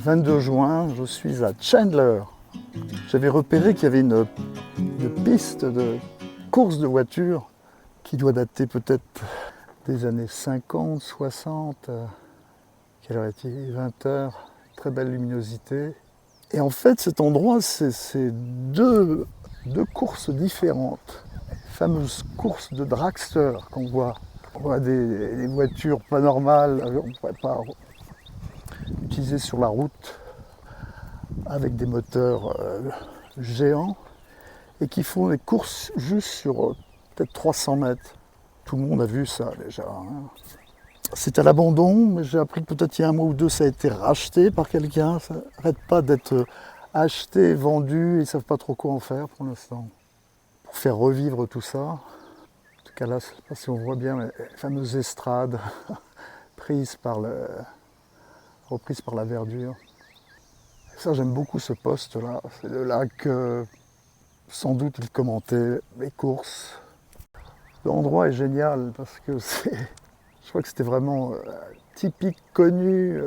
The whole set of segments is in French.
22 juin, je suis à Chandler. J'avais repéré qu'il y avait une piste de course de voitures qui doit dater peut-être des années 50, 60. Quelle heure est-il? 20 heures, très belle luminosité. Et en fait, cet endroit, c'est deux courses différentes. Les fameuses courses de dragster qu'on voit. On voit des voitures pas normales, on ne pourrait pas utiliser sur la route, avec des moteurs géants, et qui font des courses juste sur peut-être 300 mètres. Tout le monde a vu ça déjà. Hein. C'est à l'abandon, mais j'ai appris que peut-être il y a un mois ou deux, ça a été racheté par quelqu'un. Ça n'arrête pas d'être acheté, vendu, et ils ne savent pas trop quoi en faire pour l'instant. Pour faire revivre tout ça. En tout cas là, je ne sais pas si on voit bien les fameuses estrades reprises par la verdure. Et ça, j'aime beaucoup ce poste-là. C'est de là que, sans doute, il commentait les courses. L'endroit est génial parce que je crois que c'était vraiment typique, connu,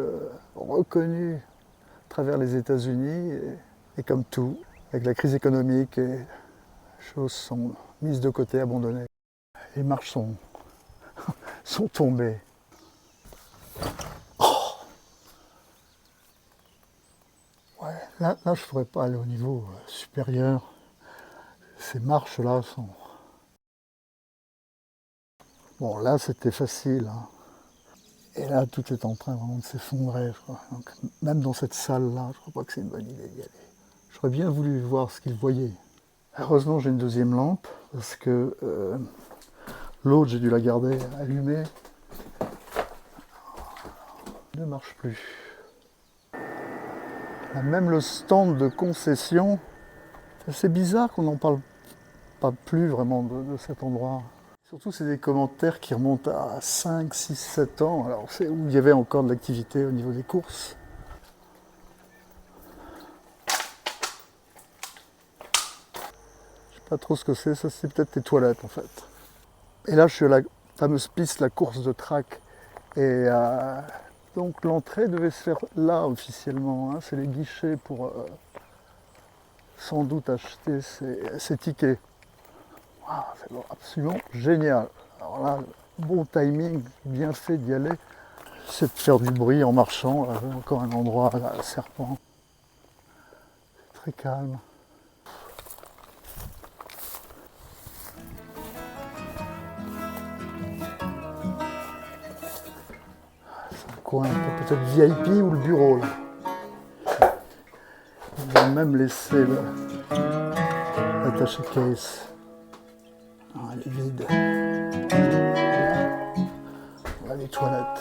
reconnu à travers les États-Unis. Et comme tout, avec la crise économique, les choses sont mises de côté, abandonnées. Les marches sont tombées. Oh ouais, là, je ne pourrais pas aller au niveau supérieur. Ces marches-là sont... Bon, là, c'était facile. Hein. Et là, tout est en train vraiment de s'effondrer, je crois. Donc, même dans cette salle-là, je ne crois pas que c'est une bonne idée d'y aller. J'aurais bien voulu voir ce qu'ils voyaient. Heureusement, j'ai une deuxième lampe, parce que l'autre, j'ai dû la garder allumée. Elle ne marche plus. Là, même le stand de concession, c'est bizarre qu'on n'en parle pas plus vraiment de cet endroit. Surtout, c'est des commentaires qui remontent à 5, 6, 7 ans, alors c'est où il y avait encore de l'activité au niveau des courses. Je sais pas trop ce que c'est, ça c'est peut-être les toilettes en fait. Et là, je suis à la fameuse piste, la course de track. Et donc l'entrée devait se faire là officiellement. Hein. C'est les guichets pour sans doute acheter ces tickets. Wow, c'est absolument génial. Alors là, bon timing, bien fait d'y aller. C'est de faire du bruit en marchant. Là, encore un endroit, là, serpent. C'est très calme. C'est un coin peut-être VIP ou le bureau. Là. Ils ont même laissé l'attaché case. Ah, elle est vide. Là, les toilettes.